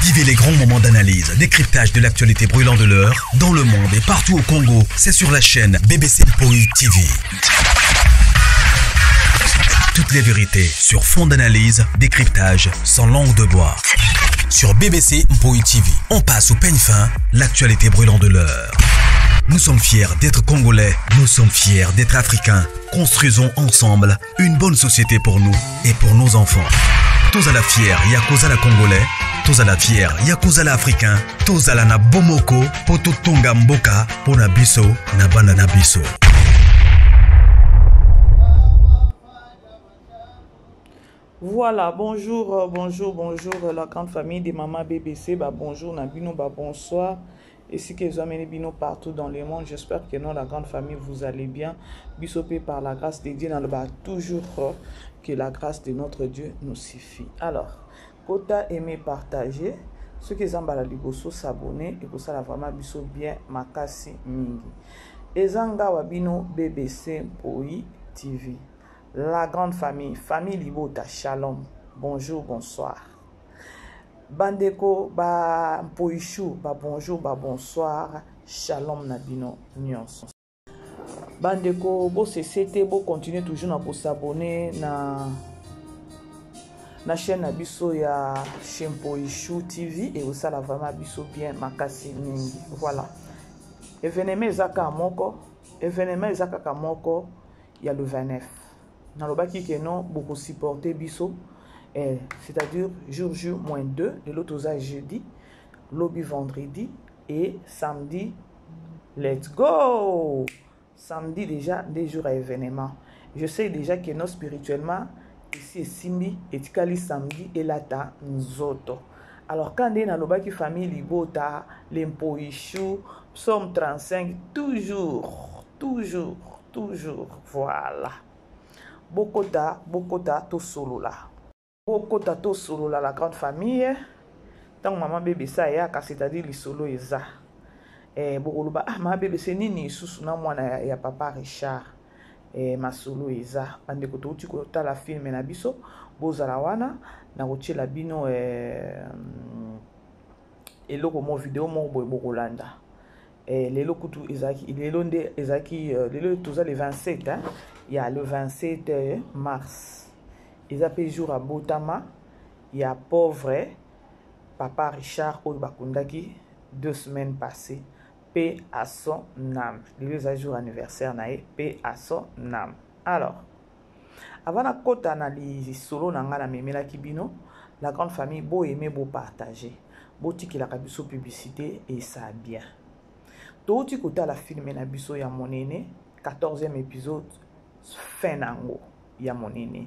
Vivez les grands moments d'analyse, décryptage de l'actualité brûlante de l'heure, dans le monde et partout au Congo. C'est sur la chaîne BBC Mpoi TV. Toutes les vérités sur fond d'analyse, décryptage, sans langue de bois. Sur BBC Mpoi TV, on passe au peigne fin, l'actualité brûlante de l'heure. Nous sommes fiers d'être Congolais, nous sommes fiers d'être Africains. Construisons ensemble une bonne société pour nous et pour nos enfants. Tous à la fière, Yakozala Congolais. Tous à la fière, Yakozala Africain. Tous à la na Bomoko, Poto Tonga Mboka, Pona Biso, na Banana Biso. Voilà, bonjour, la grande famille des mamans BBC. Bonjour, Nabino, bonsoir. Et si que vous amenez Bino partout dans le monde, j'espère que non, la grande famille, vous allez bien. Bisopé par la grâce de Dieu, toujours que la grâce de notre Dieu nous suffit. Alors, Kota aimer partager, ceux qui ont la liboso s'abonner et pour ça la vraiment biso bien makasi mingi. Ezanga wabino BBC Mpoi TV. La grande famille, famille Libota, shalom, bonjour, bonsoir. Bandeko, Mpoichou, bonjour, bonsoir, shalom Nabino, nyonso. Bandeko, c'était beau continuer toujours à s'abonner na chaîne Abisso ya Mpoichou TV et aussi la vraiment Abisso bien makasi mingi. Voilà. Événement Zaka Moko, il y a le 29. Dans le baki que non, beaucoup supporter Bisso. C'est-à-dire jour moins 2, de l'autre jeudi, lobby vendredi et samedi, let's go! Samedi déjà, des jours à événement. Je sais déjà que non spirituellement, ici est Simbi, et Tikali samedi et Lata Nzoto. Alors quand on est dans le bas qui famille Libota, l'Empoichou, Psaume 35, toujours, voilà. Bokota, to solo là. Bokota to solo là, la grande famille. Tant maman bébé ça ya, c'est-à-dire le solo eza. Bokoluba, ma bébé c'est nini sous na mwana ya papa Richard. Ma solo eza. Bande koto uti kota la film na biso, bozala wana, na roche la bino eloko mo vidéo mo bokolanda. Lelo kutu ezaki, lelo nde ezaki, lelo toza le 27 hein. Il y a le 27 mars. Ils appellent jour à Botama. Il y a pauvre papa Richard Oubakundaki 2 semaines passées. Paix à son âme. Le jour anniversaire nae, paix à son âme. Alors, avant la côte analyse solo nanga na memela kibino, la grande famille beau aimer beau partager. Beau tiki la kabiso publicité et ça bien. Tout tiki la film na biso ya monene 14e épisode. Fin nango ya monene.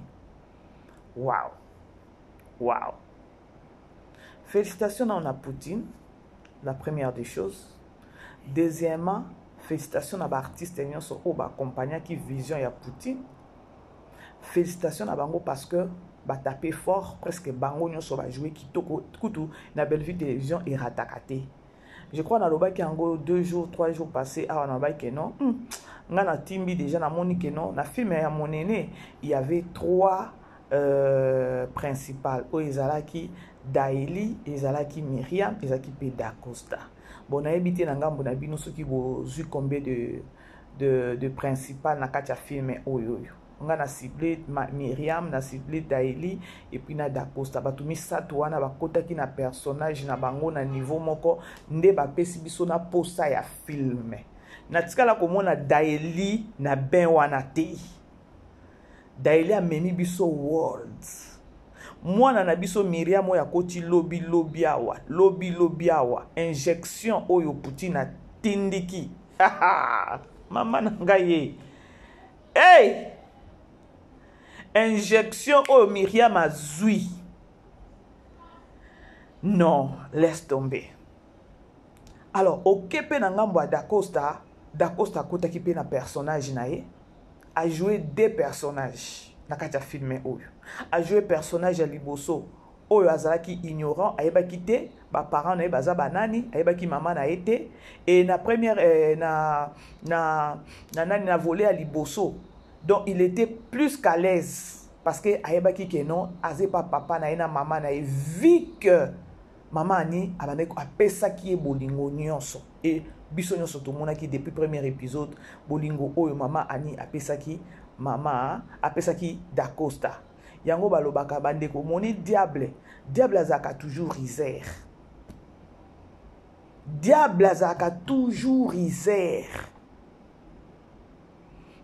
Wow. Félicitations à Poutine, la première des choses. Deuxièmement, félicitations à l'artiste qui accompagne qui vision ya Poutine. Félicitations à bango parce que taper fort presque bango nyonso va jouer kitoko kutu na belle vie télévision et ratakate. Je crois dans le qui en 2 jours, 3 jours passés, à on que non. Ngana timbi déjà na moni que non. Na film à mon aîné, il y avait 3 principales. Ezalaki Daili, Ezalaki Myriam, Ezalaki Da Costa. Bon, na ebité na ngambo na bino ceux qui vous vu combien de principales na katia film oyo. On a ciblé Myriam, na ciblé Daili et puis na Da Costa. Batumi sato wana bakota ki na personnage na bango na niveau moko nde ba pesi biso na posa ya film. Na tikala komona Daili na ben wana te. Daili a memi biso words. Mwana na biso Myriam ya koti lobby awa. Injection oyo Poutine na tindiki. Mama na ngaye. Hey! Injection au Myriam a zui. Non, laisse tomber. Alors, au kepe na ngambo Da Costa kota ki pe na personnage na ye, a joué 2 personnages na kati filmé oyo. A joué personnage ya liboso oyo azalaki ignorant, ayeba kite, ba parents na ye baza banani, ayeba ki maman na ete et na première na volé à liboso. Donc il était plus qu'à l'aise parce que ayeba ki que non, azé pas papa na ena maman na vu que Maman Annie a pesa qui est bolingo nyonso. Et biso nyonso tout monde qui depuis premier épisode bolingo oyo maman Annie a pesa qui maman a pesa qui d'Acosta. Yango balobaka bandeko moni diable azaka toujours isère. Diable azaka toujours isère.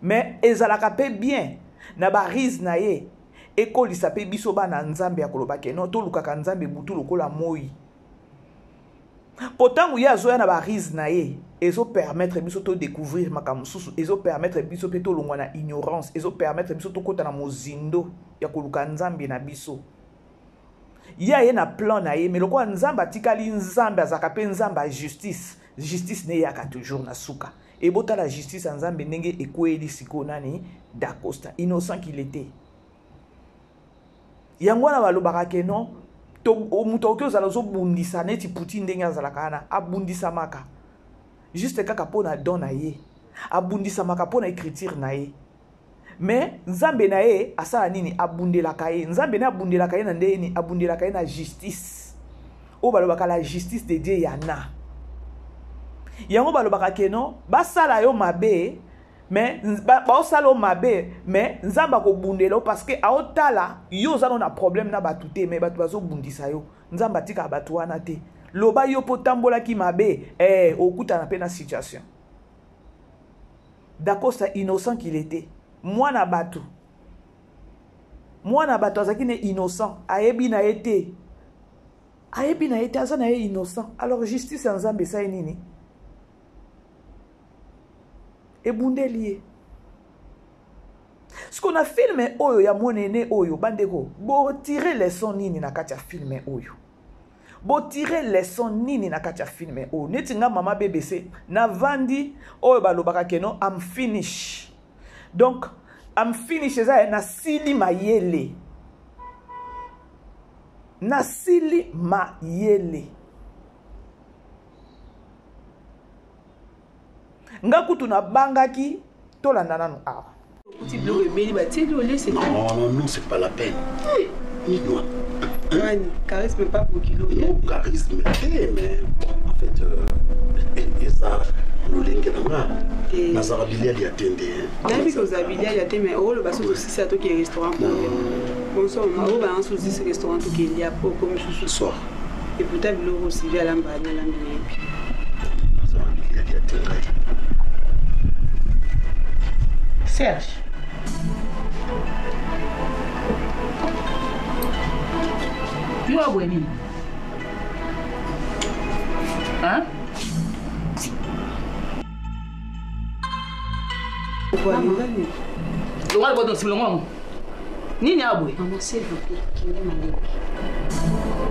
Mais ezalaka pe bien na ba riz na ye ekoli sape biso bana nzambe ya kolobake no to lukaka nzambe butu lokola moi. Pourtant ya zoya na ba riz na ye ezo permettre biso to découvrir makamususu, ezo permettre biso pe to longwa na ignorance, ezo permettre biso to kota na mozindo ya koluka nzambe na biso. Ya ye na plan na ye mais lokola nzamba tikali nzambe azaka pe nzamba justice ne yaka toujours na suka. Et bota la justice en Zambie ndenge ekweli siko nani d'Acosta innocent qu'il était. Yango na balobaka ke non to muto ke ozala zo bundisa neti Poutine ndenge azalaka na abundisa maka. Juste kaka pona don na ye. Abundisa maka pona écriture na ye. Mais Nzambe na ye asala nini abundelaka ye. Nzambe na abundelaka ye na ndeni abundelaka ye na justice. O balobaka la justice de Dieu yana. Yango balobaka ke non basala yo mabe mais basala yo mabe mais nzamba ko bundela parce que aotala yo zano na problème na batute mais batu bazo bundisa yo nzamba tika batu wana te loba yo potambola ki mabe okuta na pe na situation. D'Acosta innocent qu'il était mwana batu azaki ne innocent ayebi na été azana ye innocent. Alors justice en nzambe sa nini et bundelier. Ce qu'on a filmé oyo ya monene oyo bandeko bo tirer les sons nini na kati ya filmé oyo bo tirer les sons nini na kati ya filmé oyo neti nga mama BBC na vandi oyo balobaka keno am finish. Donc am finish eza na sili mayele nga kutu na bangaki tolanda nanu awa. Non, c'est pas la peine. Dis-moi. Charisme pas pour kilo. Non, charisme, mais en fait, ça, nous l'engueulons. Nazara Bilia y attendait. Nabi ko Zabilia y attendait, mais oh le basso aussi c'est à toi qui est restaurant. Bonsoir, ma robe en sous ce restaurant tout qui est là pour comme ce soir. Et peut-être le aussi via l'ambassade na l'ambiance. Nazara Bilia y attendait. Serge. Tu as bonne. Hein? Pourquoi nous allons? Le roi de Simon. Nini abwe? Maman s'il vous plaît, qui est malade.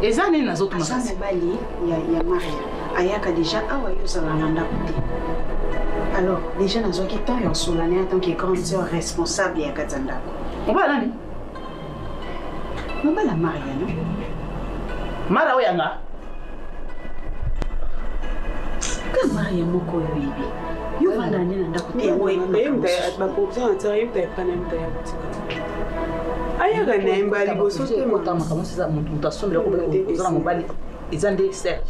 Et ça n'est pas autre chose. Ça bali ya Maria. Ayaka déjà awa yo za landa côté. Alors, déjà dans un temps yo solane en tant que grande sœur responsable ya Katanda. On va là ni. Maman la Maria non? Mara oyanga. Ka Maria moko yo bibi. Yo vanda ni nanda côté Oui, mais ma proposition est tu pas même ayaka na mbali boso te motama kama sasa mtu asomela ko kozala mobali ezande Serge.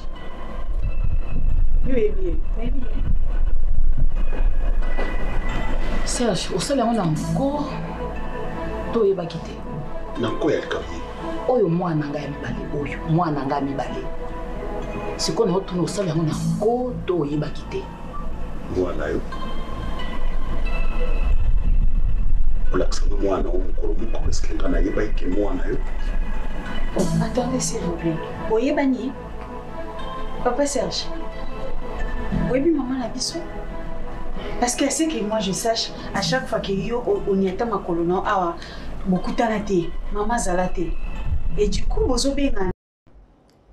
Yo bien. Serge, osala on encore to yeba kité. Na ko ya kabi. Oyo mwana nga mibale. Siko na otu no osala on encore to yeba kité. Mwana yo. Est-ce que tu attendez s'il vous plaît. Voyez Bani. Papa Serge. Oui, puis maman la biso. Parce qu'elle sait que moi je sache à chaque fois que yo on y attend ma colonne beaucoup talaté, maman zalaté. Et du coup bozo benga.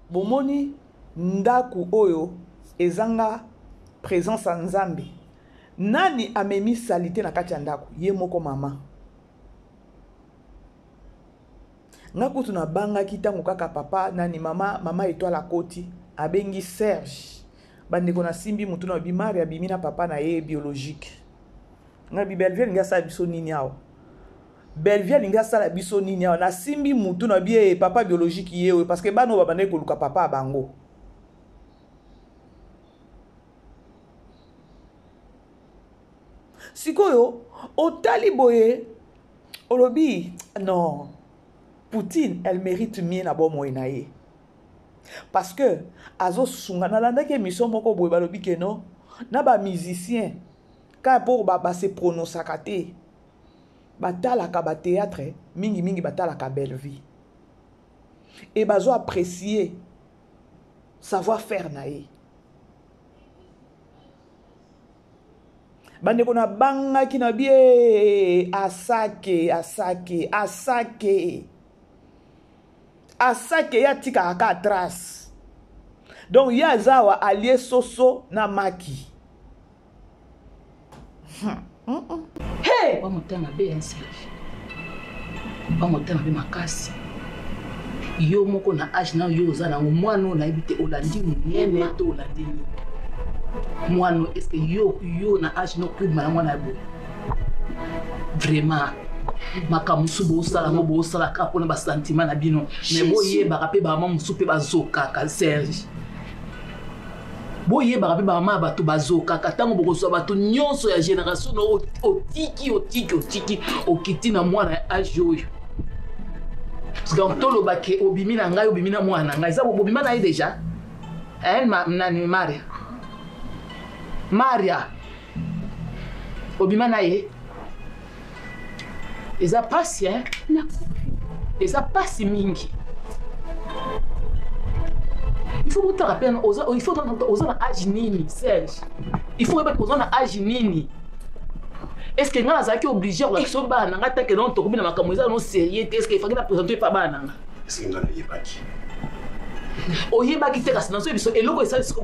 Bomoni ndaku oyo ezanga présence en Nzambe. Nani amemi salité na kati ya ndako ye moko mama. Nga kutu na banga kitango kaka papa nani mama étoile koti abengi Serge. Bandeko na simbi mutu na bimari abimi na papa na ye biologique. Nga bibelvie nga sa biso nini awo. Belleville linga sala biso nini na simbi mutu na bie papa biologique ye parce que bano babane ko luka papa bango. Sikoyo otali boye olobi non Poutine elle mérite mieux na bo moyenaye parce que azo sunga na landa ke mission moko boye balobi ke non na ba musicien ka pour ba se prononcer kate batala ka ba théâtre mingi batala ka belle vie et bazo apprécier savoir faire nae bande kona banga ki na bie asake ya tika aka trace donc ya zawa allié soso na maki hey ba motema be Serge ba motema be makasi yo moko na age na yo za na mwana na ibite olandi munyene to olandi mwana est-ce que yo na age no ku mwana mwana bo vraiment makamusu bo sala ngo bo sala ka pona ba sentiment na bino mais bo yeba ka pe ba mama musu pe bazoka ka Serge bo yeba ka pe ba mama bato bazoka ka tango boko so bato nyonso ya génération no otiki okiti na mwana age oyo parce que on tolo ba ke obimi na ngai obimi na mwana ngai za bo obima na déjà elle nani Maria obima na ye eza pasi eza pasi mingi il faut que tu rappelles il faut que na âge nini Serge il faut que tu na âge nini est-ce que nga nazaki obligé ko so bana nga take non to kubina makambo eza non sérieux est-ce que il faut que na présenter pa bana nga est-ce que nga yebaki oyebaki te kasi nazo biso eloko esa ça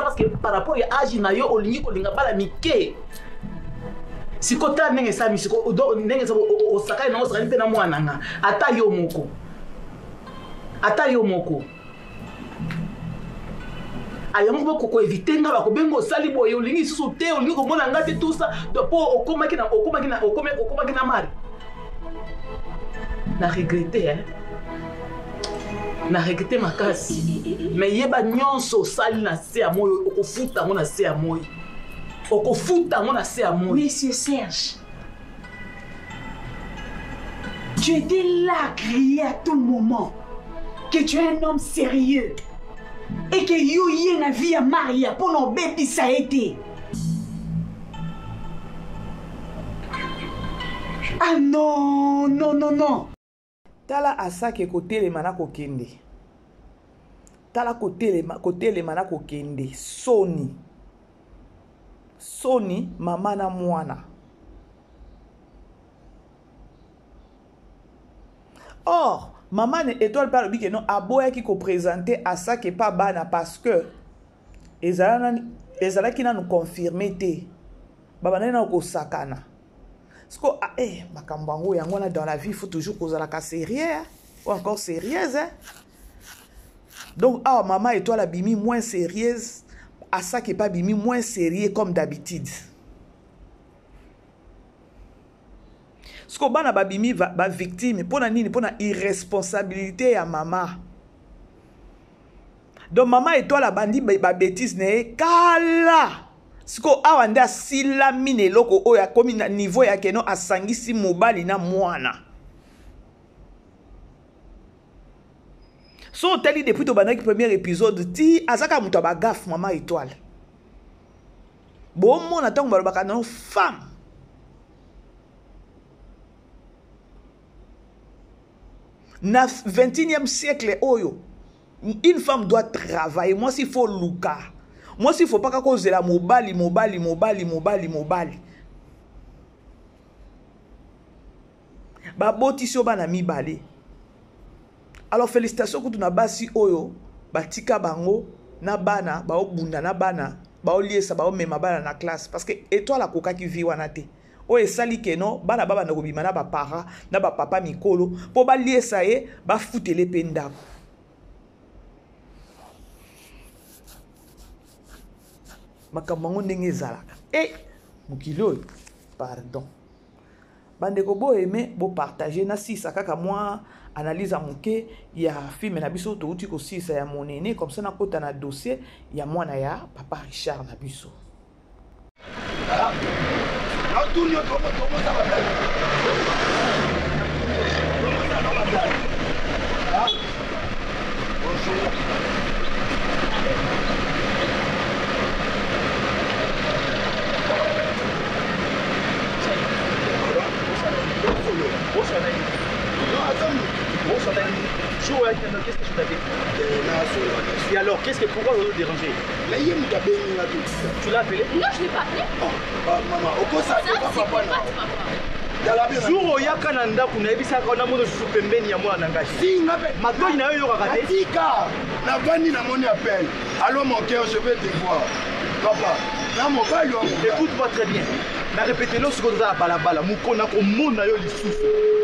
parce que par rapport à âge na yo olingi kolinga bala mike sikota ndenge sa misiko ndenge sa osaka na osaka na mwana nga ata yo moko ayamo boko ko éviter nga bako bengo sali boye olingi susu te olingi ko mona nga te tout ça de po okomaki na mari na regretter na regretter makasi mais yeba nyonso sali na se ya moyo okofuta ngo na se ya moyo Monsieur Serge, tu étais là à crier à tout moment que tu es un homme sérieux et que you y na vie à Maria pour nos bébés ça a été. Ah non. Tala asake kote le mana kokende. Tala kote le mana kokende. Soni mama na mwana. Or, maman ne étoile par le bique non aboya qui ko présenter à ça que pas bana parce que ezala qui na nous confirmer te. Baba na ko sakana. Sko makambo yango na dans la vie il faut toujours causer la sérieux ou encore sérieuse. Hein? Donc maman étoile bimi moins sérieuse. À ça qui est pas bimi moins sérieux comme d'habitude. Ce qu'on a babimi va victime pour na nini pour na irresponsabilité à maman. Donc maman et toi la bandi ba bêtise ne kala. Ce qu'on a anda sila mine loko oya comme na niveau ya keno asangisi mobali na mwana. So teli depuis to banaki premier épisode ti azaka muto ba gaffe maman étoile. Bon mon attend ba baka non femme. Na 21e siècle oyo une femme doit travailler. Moi s'il faut luka. Moi s'il faut pas ka cause la mobali. Ba botisio bana mibale. Alors félicitations pour na basi oyo batika bango na bana ba obunda na bana ba oliesa ba mema bana na classe parce que étoile la koka qui vit wana te o esali ke non bana baba na kobima na ba para na ba papa mikolo po ba liesa ye ba futele penda makambo ndenge ezalaka mokili oyo pardon bandeko bo aimé bo partager na sisa kaka moi analyse à moke ya film na biso to uti ko sisa ya monene comme ça na kota na dossier ya mwana ya papa Richard na biso. Qu'est-ce que je t'avais dit? Et alors, pourquoi vous vous dérangez? Tu l'as appelé? Non, je ne l'ai pas appelé. Maman, au cause ça, c'est pas papa. Jour où il y a Canada, vous n'avez pas qu'on a mon pembeni à moi en engagé. Si, maintenant il y a eu un raté. La vanille n'a mon appel. Allô mon cœur, je vais te voir. Papa, là mon père, écoute-moi très bien. Na répété le second à balabala, mukona ko mona yo lisusu.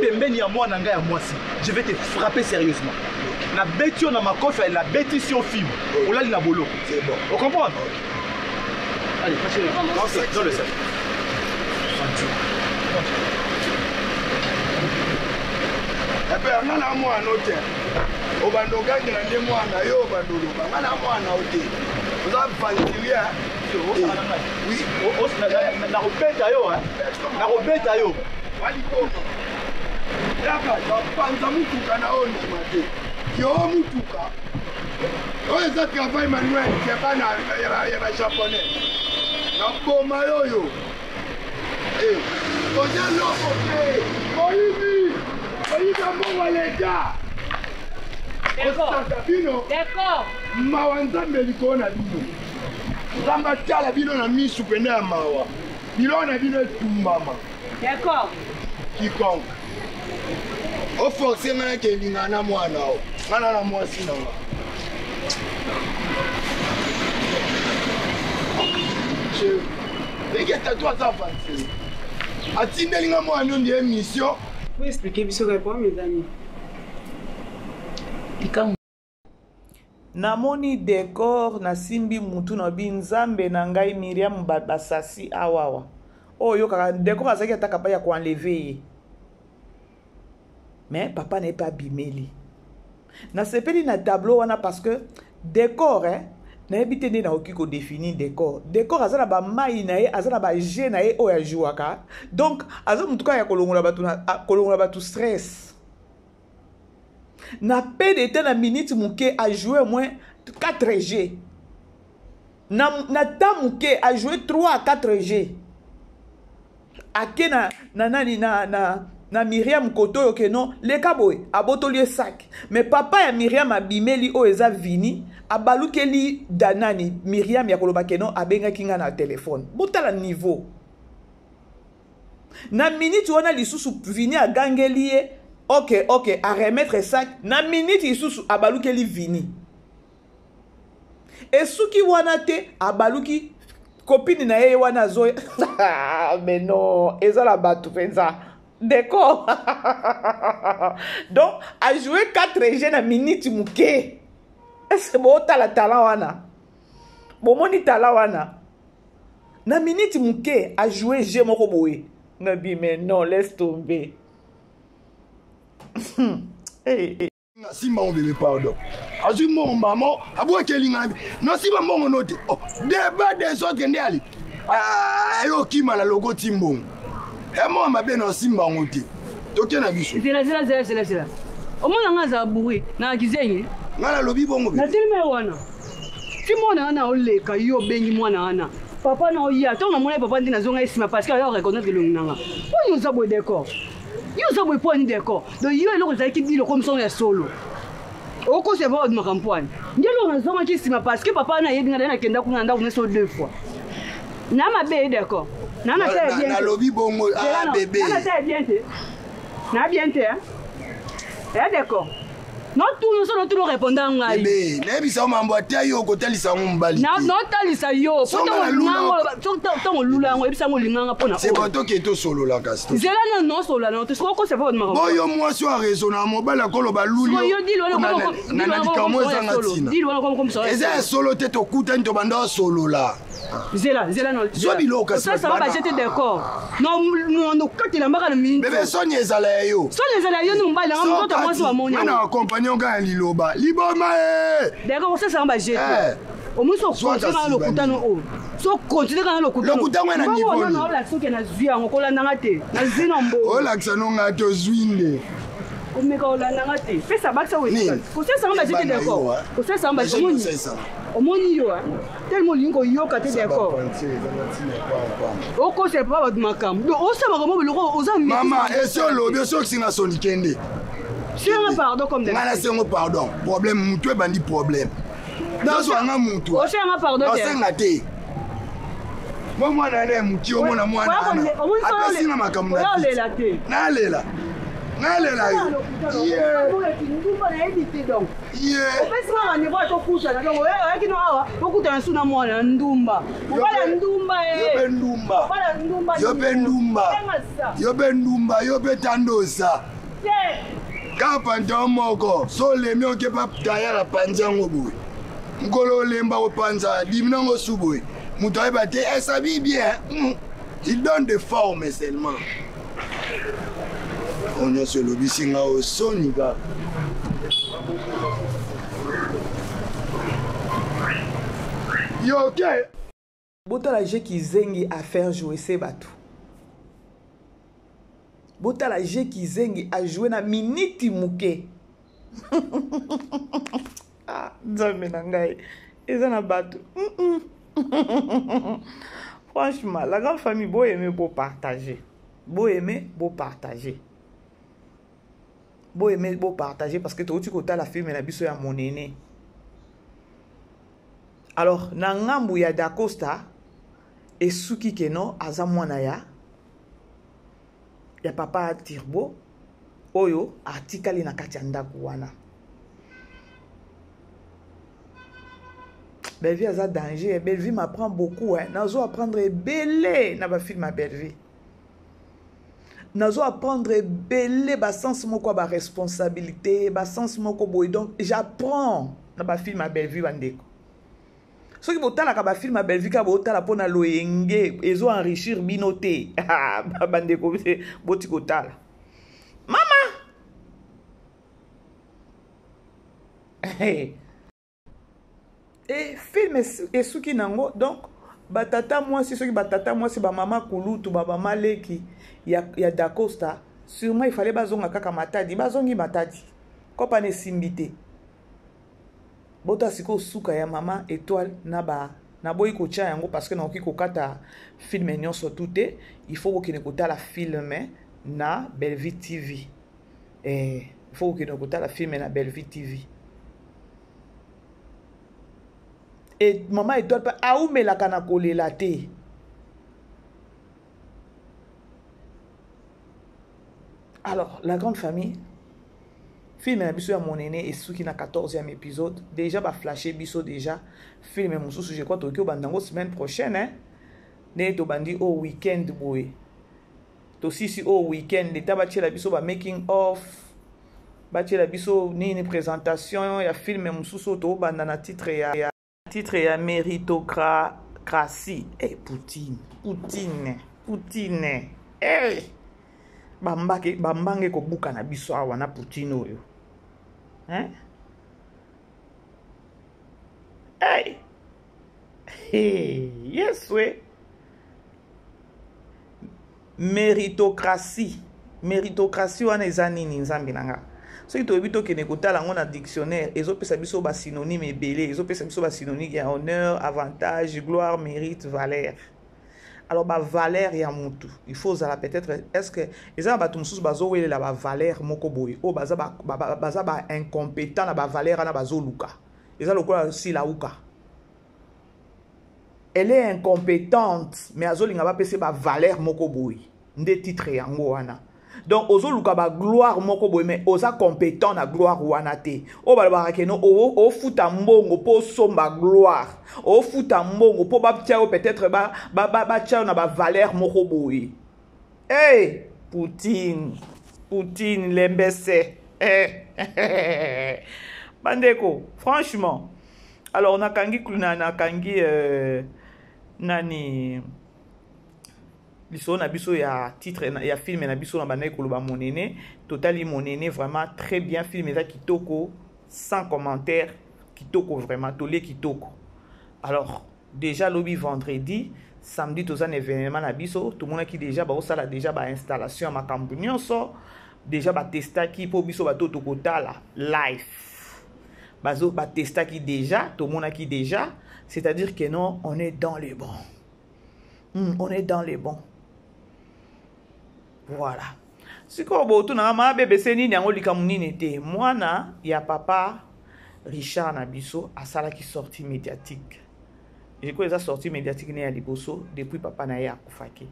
Pembeni ya moi nanga ya moi si. Je vais te frapper sérieusement. La bêtise na makofa et la bêtise sur film. On l'a na bolo. C'est bon. On comprend? Allez, passez-le. Dans le sac. Eh bien, on a moi un hôtel. Au bandoga, il y a des mois à yo, au bandolo. On a moi un hôtel. Vous avez fantilé, hein? Oui. Na robeta yo, hein? Na robeta yo. Walikoma. Yaka, panza mutuka na oni mate. Yo mutuka. Oye za travail manuel, c'est pas na japonais. Na boma yo. Eh, oja loko ke. Oyibi mo walega. D'accord. Mawanzambe likona bino. Zamba tala bino na misu pene ya mawa. Bilo na bino etumbama. D'accord. Quiconque. Au forcé ngana ke lingana mwana o. Ngana na mwasi na wa. Je regarde toi ça avancer. Atindeli nga mwana ndi émission. Vous expliquez biso quoi mes amis. Namoni décor na simbi mutu na binzambe na ngai Miriam basasi awawa. Oh yo kaka décor azaki ataka pa ya ko enlever. Mais papa n'est pas bimeli. Na sepeli na tableau wana parce que décor na ebite na okiko définir décor. Décor azala ba mai na ye azala ba je na ye o ya jouaka. Donc azala mutuka ya kolongola batu stress. Na PDT na minute mouke a joué au moins 4 G. Na ta mouke a joué 3 à 4 G. Ake na Myriam Koto yoke non le kaboy abotolier sac. Mais papa ya Myriam abimeli o eza vini abalukeli danani Myriam ya koloba ke non abenga kinga na téléphone. Botala niveau. Na minute wana lisusu vini a gangelie. Ok, à remettre sac. Na minute isusu abaluki li vini. Et suki wana te abaluki copine na ye wana zo. Mais non, ezala batu penza. D'accord. Donc a joué 4 G na minute muke. Est-ce bon tala wana? Bon moni tala wana. Na minute muke a joué G moko boye. Nabi mais non, laisse tomber. Hey. Simba on bébé pardon. Azu mon maman, abo kelinga. Non simba mon note. Oh, débat des autres ndali. Ah, yo kima la logo timbong. Et moi ma bien simba ngote. Toke na biso. Zela. Omona ngaza buri na kizenyi. Ngala lobi bongo. Na tilme wana. Timona na oleka yo bengi mwana ana. Papa na oya, to na mona papa ndina zonga isima parce que ya reconnaître le nanga. On nous a beau d'accord. Yo za boy point d'accord. Donc yo eloko za ki dilo comme son ya solo. Oko se va de makampwane. Ngelo na zonga ki sima parce que papa na yebi ngana kenda kuna nda kuna so 2 fois. Na mabe d'accord. Na na ça bien. Na lobi bongo ah bébé. Na ça bien te. Na bien te hein. D'accord. Non tout nous répondant ngai. Bébé, nebisa mambo ata yo ko talisa mbali. Na no talisa yo. Poto lula ngo ebisa ngo linganga pona. C'est bon to keto solo la casto. Zela non solo non to ko se va de mako. Boyo moi so raisonner mobala ko loba luli. Yo di lo na dikamo zanga tina. Di lo comme ça. Eza solo te to kuta nto banda solo la. Zela non. Zo biloko ça va pas jeter d'accord. Non quand il a marre le minute. Bébé Sonia ezala yo. Sonia ezala yo nous ba la ngam moi so amoni. Ana compagnon ga liloba. Liboma eh. D'accord ça va jeter. Au moins so continue dans le kutano o. So continue dans le kutano. Le kutano na niveau. Non la so ke na zwi ngo kola nanga te. Na zwi na mbo. O la ksa no ngato zwinde. O me ka ola nanga te. Fais ça back ça oui. Ko ça va jeter d'accord. Ko ça va jeter. Au moins yo tellement lingo yo ka te d'accord. Oko c'est pas votre makam. Donc on sait comment le oza maman et sur lobby so singa sonikende. C'est un pardon comme d'habitude. Ngana c'est un pardon. Problème mutu e bandi problème. Dans so nga mutu. O c'est un pardon. O c'est ngate. Moi na ne muti o mona mwana. Apesi na makamu na. Na lela. Nalela yo. Yeah. Opesa ne va to kusha na ngo kino awa okuta nsuna mwana ndumba. Ubala ndumba Yobe ndumba. Ubala ndumba. Yobe ndumba. Yobe ndumba, yobe tandosa. Kapa ndomoko, so le mio ke pa tayala panza ngobu. Ngolo lemba o panza, dimna ngo subu. Muto ba te sabi bien. Il donne des formes seulement. On est sur le bisinga au Sonica. Yo, ok. Botala je qui zengi à faire jouer ces bateaux. Botala je qui zengi à jouer na minute muke. Ah, nzambe na ngai. Eza na bateau. Franchement, la grande famille, beau aimer, beau partager. Beau aimer, beau partager. Beau aimer, beau partager parce que tu as la film et la biso ya mon aîné. Alors, na ngambu ya Dacosta et Suki Keno aza mwana ya papa Tirbo oyo atikali na kati ya ndaku wana. Belle-vie aza danger, Belle-vie m'apprend beaucoup hein. Nazo apprendre belé na ba film à Belle-vie. Nazo apprendre belé ba sens moko ba responsabilité, ba sens moko boy donc j'apprends na ba film à Belle-vie bandeko. Ce qui botala ka ba film à Belle-vie ka botala pona loyenge ezo enrichir binoté. Ah bandeko boti kotala. Mama. Hey. Et film et suki nango donc batata moi si ceux qui batata moi c'est ba maman kulutu ba maman leki ya Dacosta sûrement il fallait bazonga kaka matadi bazongi matadi kopa ne simbité bota siko suka ya maman étoile na boy ko tia yango parce que na oki ko kata film nyonso touté il faut que ne kota la film na Belle-Vie TV il faut que ne kota la film na Belle-Vie TV. Et maman étoile pas aoume la kana kolela te. Alors, la grande famille, film na biso ya mon aîné et ceux qui na 14e épisode, déjà ba flasher biso déjà film mususu je crois Tokyo bandango semaine prochaine hein. Ne to bandi au weekend boy. To sisi au weekend l'état ba la biso ba making of ba la biso ni présentation ya film mususu to bandana titre ya méritocratie. Eh, Poutine. Eh, bambange ko buka na biso awa na Poutine oyo. Hein? Hey. Hey, yes we. Méritocratie wana eza nini nzambe nanga? Ce qui est que nous avons un dictionnaire, ils ont biso ba synonyme ebele, ils ont biso ba synonyme ya honneur, avantage, gloire, mérite, valeur. Alors ba valeur ya mutu. Il faut ça peut-être est-ce que ils ont ba tumsusu bazo wele la ba valeur moko boy. O baza ba incompétent na ba valeur na bazo luka. Ils ont lokola si la uka. Elle est incompétente, mais azolinga ba pese ba valeur moko boy. Nde titre yango wana. Donc ozo luka ba gloire moko boy mais oza compétent na gloire wana te o ba ba keno o futa mbongo po somba gloire o futa mbongo po ba tia peut-être ba tia na ba valeur moko boy. Hey Poutine lembese bandeko franchement alors on a kangi kluna na kangi nani biso na biso ya titre ya film na biso na bana ekoloba monene totali monene vraiment très bien film eza kitoko sans commentaire kitoko vraiment tolé kitoko. Alors déjà lobby vendredi samedi tous un événement na biso tout le monde qui déjà ba osala déjà ba installation ma makambo nyonso déjà ba testa ki po biso ba toto kotala live bazo ba testa ki déjà tout le monde qui déjà c'est-à-dire que non on est dans les bons. On est dans les bons. Voilà. Si ko bo tu na ma bébé seni nyango likamunini te mwana ya papa Richard Nabiso asala qui sortie médiatique. Je crois que sortie médiatique ne ya liboso depuis papa na ya kufaki.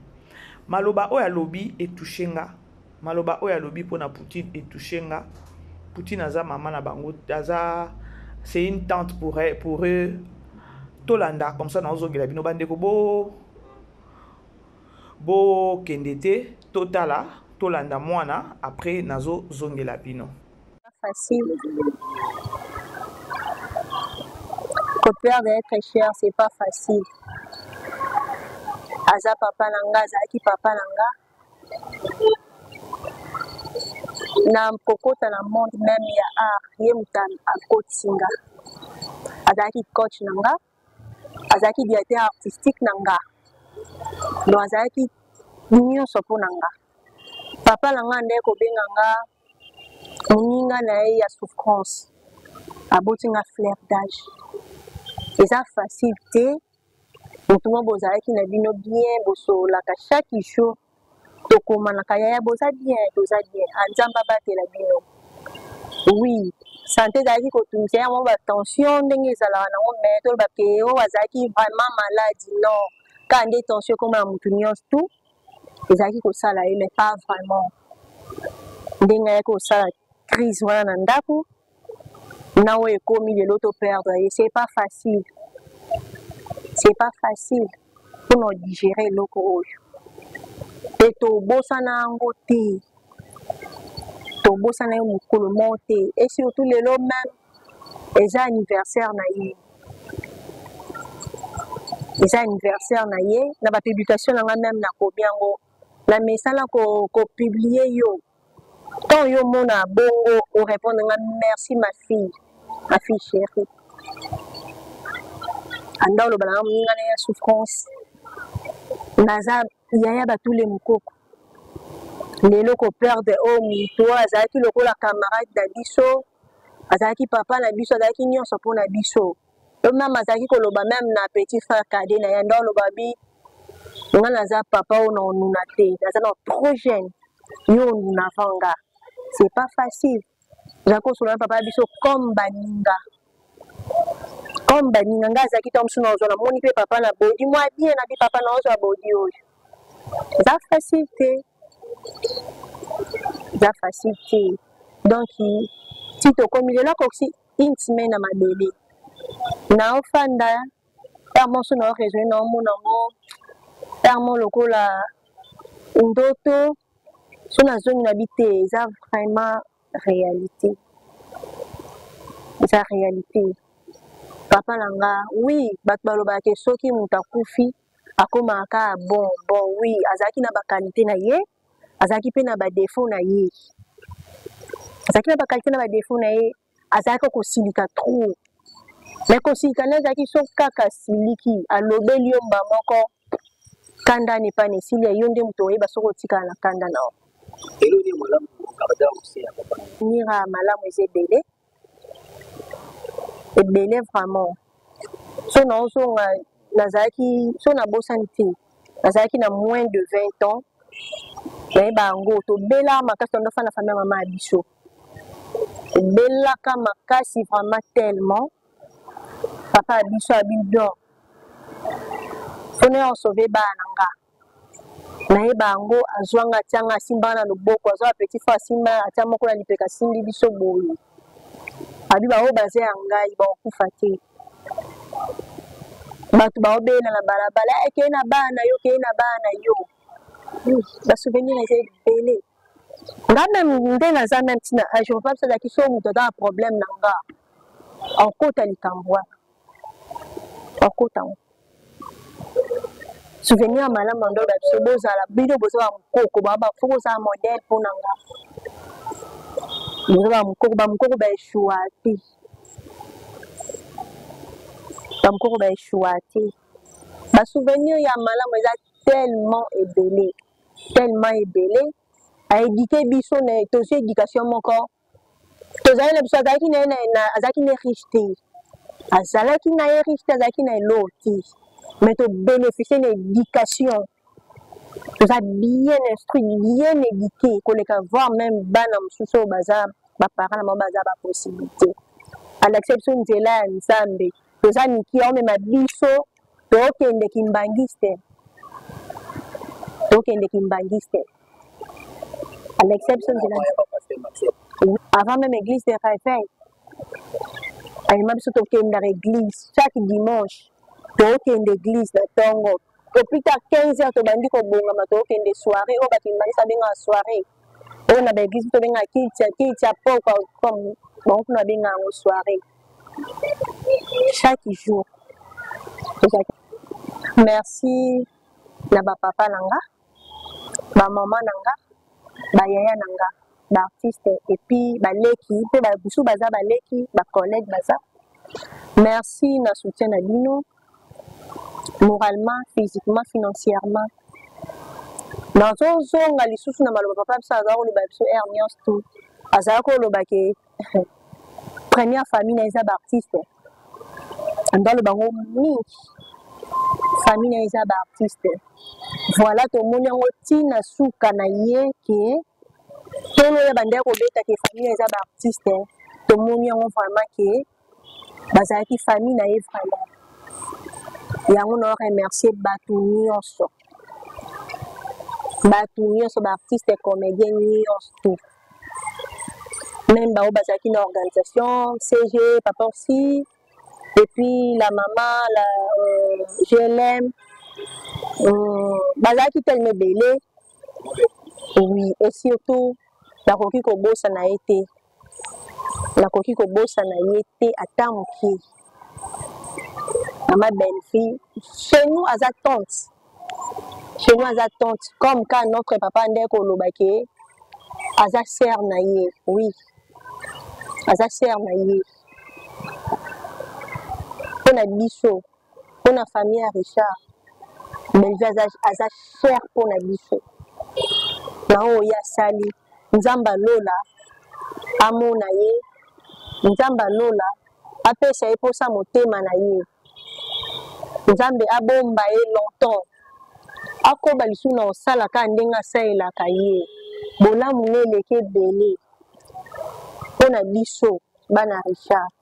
Maloba oya lobby et touchenga. Maloba oya lobby pour na Poutine et touchenga. Poutine aza maman na bango aza c'est une tante pour eux Tolanda comme ça na ozongela bino bandeko bo kendete totala tolanda mwana après nazo zongela bino. Facile. Copier d'être cher, c'est pas facile. Aza papa nanga, azaki papa nanga. Na kokota na monde même ya art, ye mutan a coachinga. Azaki coach nanga, azaki directeur artistique nanga. No azaki nyonso po nanga. Papa nanga nde ko benganga moninga na ye ya souffrance. Abotinga fleur d'âge. Et ça facilité. Tout le monde bozaki na bino bien boso la chaque jour. Tokoma na kaya boza bien. Anzamba bate la bino. Oui, santé zaki ko tunzia mo ba tension ndenge zala na mo meto ba ke o azaki vraiment malade non. Quand des tensions comme la moutonnios tout, ezaki ko sala mais pas vraiment. Ndenge ko sala crise wana ndako. Na we komi de l'auto perdre et c'est pas facile. C'est pas facile pour nous digérer l'eau. Et to bosana ngote. To bosana mukolo monte et surtout les lots même les anniversaire na yé. Les anniversaire na yé na ba publication na même na ko biango. La message ko publier yo. Quand yo mona bongo au répondre merci ma fille chérie. Anda lo bana munga na ya souffrance. Naza yaya ba tous les mukoko. Lelo ko perdre o mito azaki lokola camarade da biso. Azaki papa na biso azaki nyonso po na biso. O mama azaki ko loba même na petit frère cadet na ya ndo lo babi. Nga naza papa o na onuna te. Naza na trop jeune. Yo na vanga. C'est pas facile. J'accorde sur le papa biso comme baninga. Comme baninga ngaza ki tom suna ozona moni pe papa na body moi bien na bi papa na ozo body oyo. Ça facilité. Ça facilité. Donc si to comme il là koksi une semaine na mabele. Na ofanda ya monso na réseau na mona mo. Ya mon lokola ndoto sur la zone habitée, ça vraiment réalité. C'est la réalité. Papa langa, oui, batbalo ba ke soki mutakufi akoma ka bon oui, azaki na ba qualité na ye, azaki pe na ba défaut na ye. Azaki na ba qualité na ba défaut na ye, azaki ko silika trop. Mais ko silika na azaki so kaka siliki alobeli yomba moko kanda ne pa ne silia yonde mutoye basoko tika na kanda na. Nira malamu ezebele ebele vraiment so na oso nazaki so na bosanti nazaki na moins de 20 ans mais bango to bela makasi ndo fana famille mama abiso bela ka makasi vraiment tellement papa abiso abido sone on sauver bananga na ye bango azwanga tianga simba na loboko azwa petit fois simba atia moko na lipeka simbi biso boyo abi ba o baze ngai ba kufa te batu ba obela na balabala ke na bana yo ba souvenir ese belé ngana ndena za même tina je pense que la question muto da problème nanga en kota likambwa en kota souvenir malamu ndo ba biso bozala bino bozala mukoko baba foko za modèle pour nanga bozala mukoko ba échouati ba souvenir ya malamu eza tellement ébélé à éduquer biso na tozo éducation moko tozali na biso azalaki na riche azalaki na riche azalaki na eloti mais to bénéficier d'une éducation tu as bien instruit bien éduqué qu'on les voir même bana mususu baza ba parents na baza ba possibilité à l'exception de la nzambe toza niki on me mabiso tokende kimbangiste à l'exception de la avant même l'église de réveil ayima biso tokende l'église chaque dimanche tokende l'église na tongo au plus tard 15h tobandi kobongama tokende soirée o bakimbangisa benga soirée o na ba église to benga kitia poko comme bon na benga en soirée chaque jour. Merci na ba papa nanga ba maman nanga ba yaya nanga ba artiste et puis ba leki pe ba bisu baza ba leki ba collègue baza. Merci na soutien na bino moralement, physiquement, financièrement. Dans un zone à l'issue na maloba papa ça va le babso hernios tout azako lo bake première famille na isa ba artiste dans le bango mingi famille na isa ba artiste voilà to moni ngo tina suka na ye ke tolo ya bande ko beta ke famille na isa ba artiste to moni ngo vraiment ke bazaki famille na ye vraiment yango no remercier batu nyonso ba artiste comédien nyonso même ba bazaki na organisation CG papa aussi et puis la maman la GLM bazaki tellement belé oui et surtout la koki ko bossa na été ata moki ma belle-fille chez nous à tante comme quand notre papa ndeko lobake aza sœur na ye oui aza sœur na ye on a biso on a famille à Richard mais aza cher pour na biso na o ya sali nzamba lola amona ye nzamba lola apesa ye posa motema na ye nzambe abomba ye longtemps akoba lisu na osala ka ndenga asalelaka ye bolamu ne eleki ebele mpo na biso bana Richard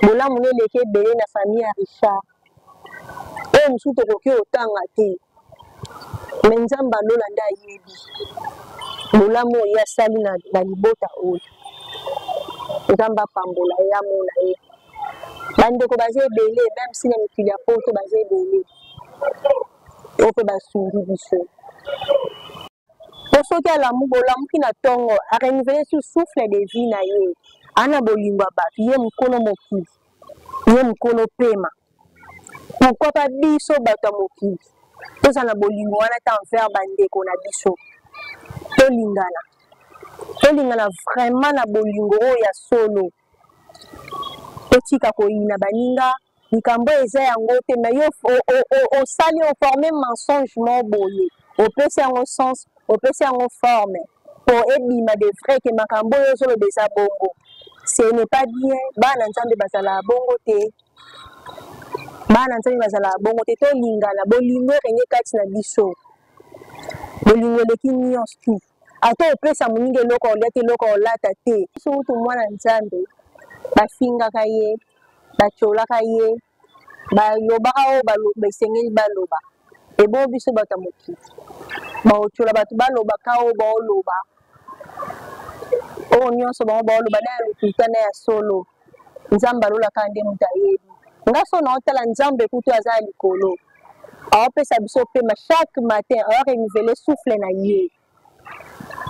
bolamu ne eleki ebele na famille ya Richard oyo mosusu tokoki otanga te me nzambe alola nde ayebi bolamu oyo asali na libota oyo nzambe apambola ye amona ye bandeko baza ebele même si na mikili ya poto baza ebele oyo mpe basungi biso po soki bolamuki na ntongo arenivele su souffle de vie na ye ana bolingo ya bato ye mokolo mokili ye mokolo pema pourkui pa biso bato ya mokili tozala na bolingo wana ta envers bandeko na biso tolingana vraiment na bolingo oyo ya solo totika koyina baninga likambo eza yango te mais yo osali oforme mensonge mo boye opesi yango sens opesi yango forme pour ebima de vrai ke makambo oyo ozoloba eza bongo ce n'est pas bien bana nzambe bazala bongo te tolingana bolingo erenge kati na biso bolingo eleki nyonso tu ata opesa moninga eloko olia te eloko olata te sokutu mwana nzambe bafingaka ye bacolaka ye balobaka oyo esengeli baloba ebo biso bato ya mokili baocola bato balobaka oyo baoloba oyo nyonso bango baoloba na ya lokuta na ya solo nzambe alolaka nde moto ayebi nga so naotala nzambe kutu aza ya likolo aopesa biso pema chaque matin aorenivele souffle na ye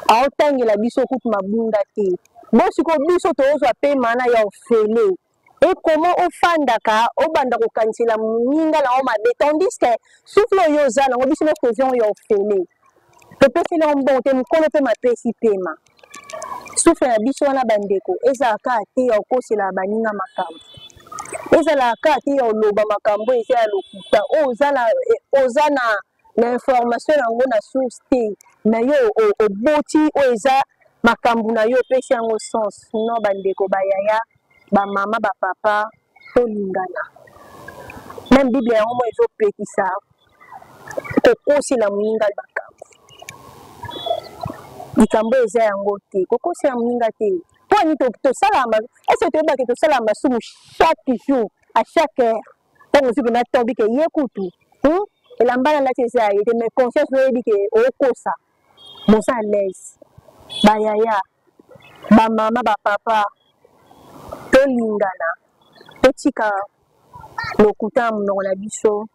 aotangela biso kutu mabunda te bo sikoyo biso tozwa pema na ya ofele et comment au fandaka au banda ko kansela muninga la o mabe tandis que souffle yo za na obiso na cohésion yo fele to pe fele on bon te mukolo pe mapesi pema souffle na biso wana bandeko ezaka te ya okosela baninga makambo ezalaka te ya oloba makambo eza ya lokuta oza na information yango na source te na yo oboti oyo eza makambo na yo opesi yango sens no bandeko bayaya bamama bapapa tolingana même bible yango mo ezopekisa kokosela moninga makambo likambo eza yango te kokosela moninga te poni tosalama ese toyebake tosala masumu chaque jour à chaque heure ntango osuki natobi ke ye kutu elamba na lati eza ye te mais conscience oyebi ke okosa moza à l'aise bayaya bamama bapapa tolingana totika lokuta monoko na biso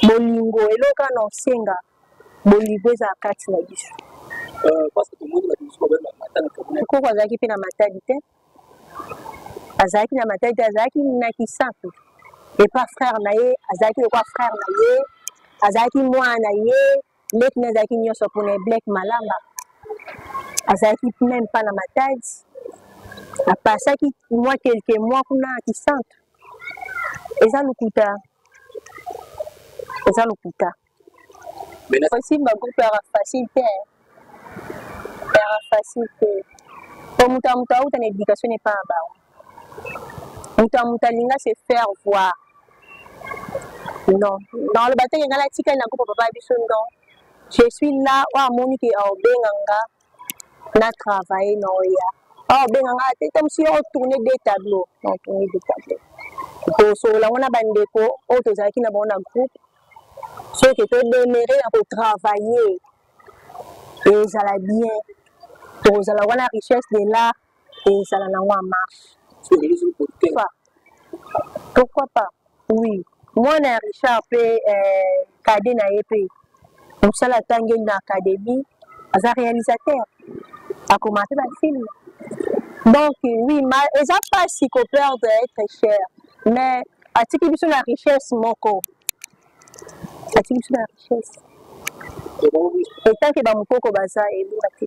bolingo eloka na osenga bolingo eza kati na biso koko azalaki mpe na matadi te azalaki na matadi te azalaki na kisantu epa frère na ye azalaki lokwa frère na ye azalaki mwana na ye leki na azalaki nyonso mpona eblek malamba azalaki même pas na matadi apasaki mwa quelques mois kuna na kisantu eza lokuta aussi bagroupe ya facile te facile te po moto ya moto auta na éducation n'est pas na bango moto ya moto alinga se faire voir non dans le bateau nga latikali na groupe papa biso non je suis là oyo amoni ke aobenganga na travailler na oya aobenganga te tamosi otourner des tableaux non tourner des tableaux tosola ngo na bandeko oyo tozalaki na bango na groupe soki todemere na kotravailler ezala bien tozala wana richesse de l'art ezala nango en marche pourquoi pas oui mwana ya Richard mpe kade na ye mpe mosala atangeli na académie aza réalisateur akoma mpe bafilme donc oui eza pasi koperdre être cher mais atiki biso na richesse moko atiki biso na richesse etant ke bamokoko baza ebunga te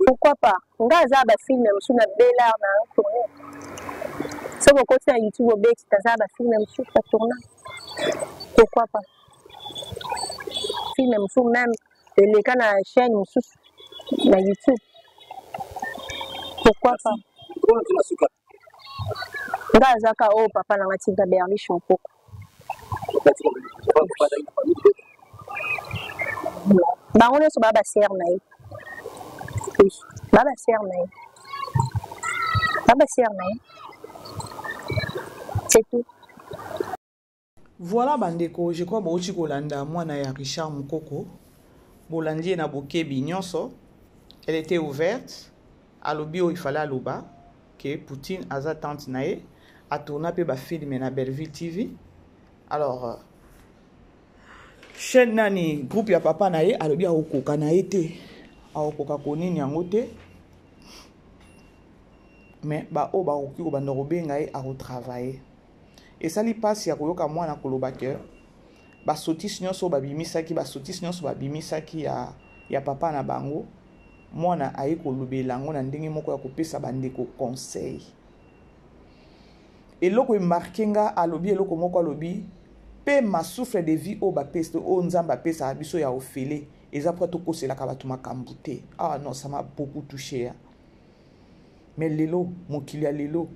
pourquoi pas nga aza bafilme mosusu na belar na tourne soki okoti na youtube obexit aza bafilme mosusu na tourna pourquoi pas filme mosusu même eleka na chaîne mosusu na youtube pourquoi pas nga azaka oyo papa nanga tinga berliche mopoko bango nyonso baa basere na ye baa basere na ye c'est tout. Voilà bandeko, je crois bauchi kolanda mwana ya Richard Mukoko bolandi na bokebi nyonso. Elle était ouverte alobi il fallait aloba que Poutine aza tante nae a tourné pe ba film na Belleville TV. Alors chaîne nani groupe ya papa nae alobi a okoka na été a okoka konini yango te mais ba o ba okoki ko banda robenga e a retravailler. Et ça li passe ya koyoka mwana koloba ke ba sotis nyonso ba bimisaki ya papa na bango mwana ayi kolobela ngo na ndenge moko ya kopesa bandeko conseil. Eloko emarkenga alobi eloko moko alobi pe ma souffle de vie o ba peste o nzamba pesa biso ya ofele eza pour to kosela ka batu makambu te. Ah non, ça m'a beaucoup touché. Mais lelo mokili ya lelo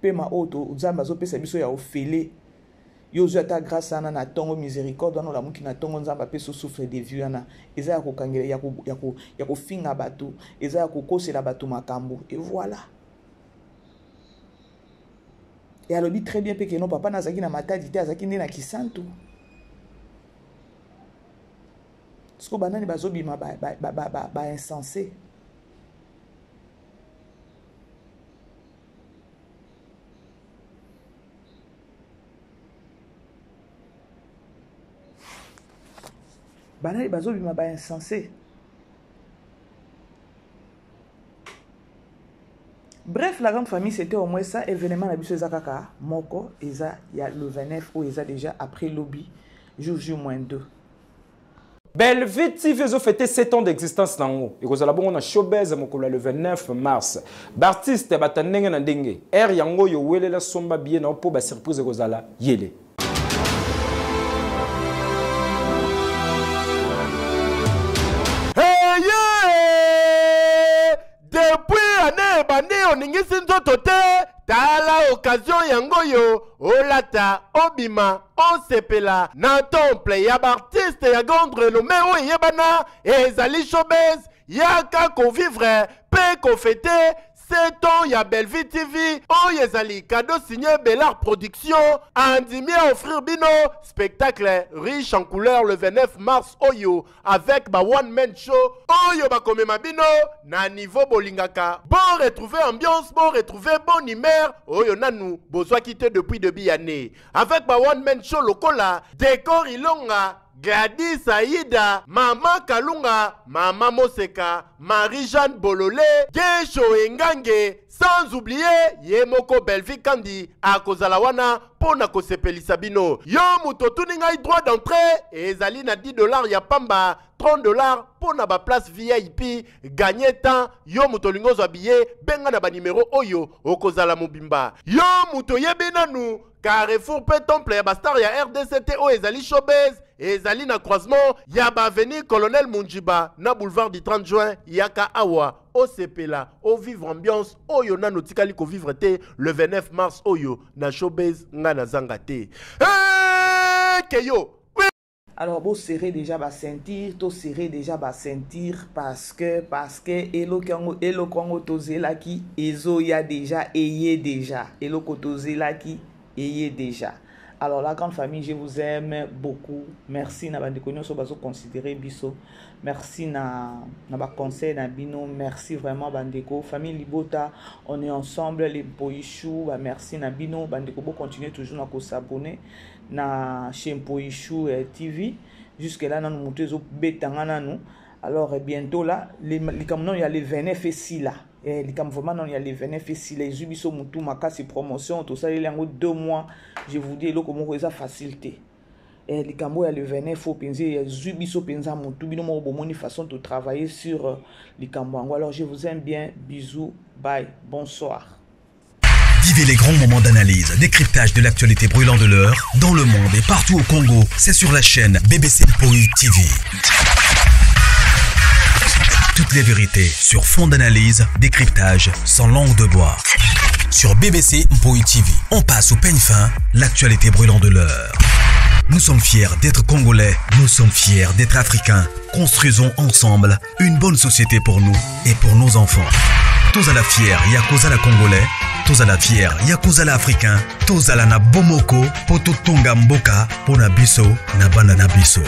pema oto nzamba zo pesa biso ya ofele yozo ata grâce ana na tongo miséricorde wana la muki na tongo nzamba peso souffle de vie ana eza ya kokangela ya ko finga bato eza ya kokosela bato makambo et voilà. Et alobi très bien pe que non papa nazaki na matadi te azaki nde na kisantu sko banani bazobima ba insensé. Banali bazobima ba insensé. Bref, Bref, la grande famille, c'était au moins ça. Événement, la biso Kaka, Moko, il y a le 29 où ils ont déjà après lobby, jour J-2. Belvite TV a fêté 7 ans d'existence dans haut. Et vous allez voir, on a showbiz le 29 mars. L'artiste est batandenge na ndenge. Yango yo wele la somba bien na po ba surprise ko zala yele. Depuis année bandi oningisi nzoto te tala occasion yango yo olata obima osepela na temple ya artiste ya grande renommée o yebana ezali showbiz yaka convivre pe conféter 7 ans ya Belvite TV o ezali cadeau signé Bellard Production andimi à offrir bino spectacle riche en couleurs le 29 mars oyo avec ba one man show oyo ba komema bino na niveau bolingaka bon retrouver ambiance bon retrouver bon humeur oyo nanu bozwa quitté depuis début année avec ba one man show lokola décor ilonga Gladys Aïda, Maman Kalunga, Maman Moseka, Marie-Jeanne Bololé, Gesho Engange, sans oublier Yemoko Belvite Kandi, à Kozalawana, Pona Kosepelisa Bino. Yo Mutotuninga droit d'entrée, et Zalina $10 ya Pamba, $30 Pona ba place VIP, gagner temps, Yo Mutolingo Zabiye, Benga na ba numéro Oyo, Okozala Mobimba. Yo Mutoyebinanu, Carrefour Pe Temple, Bastar ya RDCT, O Ezali Showbiz, Ezali na croisement, Yaba Avenue Colonel Munjiba, na boulevard du 30 juin, Yaka Awa, Osepela, au vivre ambiance, Oyo na notikali ko vivre te, le 29 mars Oyo, na showbiz, nga na zangate. Keyo! Alors, vous serez déjà à sentir, vous serez déjà à sentir parce que, Elo Kongo Tozela qui, Ezo ya déjà, Eye déjà, Elo Kotozela qui, Eye déjà. Alors la grande famille, je vous aime beaucoup. Merci na bande konyo so bazo considérer biso. Merci na ba conseil na bino. Merci vraiment bandeko. Famille Libota, on est ensemble les Poichou. Merci na bino bandeko bo continuer toujours na ko s'abonner na chez Poichou TV. Jusque là nous monter zo betanga na nous. Alors bientôt là les comme non il y a les 29 ici là. Et comme vraiment non il y a les 29 ici les ubiso mutu makasi promotion tout ça il y a 2 mois je vous dis comment ça facilité et les cambo il y a le 29 faut penser ubiso pensa mutu bino mo bomoni façon de travailler sur les cambo. Alors je vous aime bien, bisous, bye, bonsoir. Vivez les grands moments d'analyse, décryptage de l'actualité brûlante de l'heure dans le monde et partout au Congo, c'est sur la chaîne BBC Mpoï TV. Toutes les vérités sur fond d'analyse, décryptage sans langue de bois. Sur BBC Mpoï TV, on passe au peigne fin l'actualité brûlante de l'heure. Nous sommes fiers d'être Congolais, nous sommes fiers d'être Africains. Construisons ensemble une bonne société pour nous et pour nos enfants. Tous à la fière, Yakoza la Congolais, tous à la fière, Yakoza la Africain, tous à la na Bomoko, Poto Tonga Mboka, Pona Biso, na Banana Biso.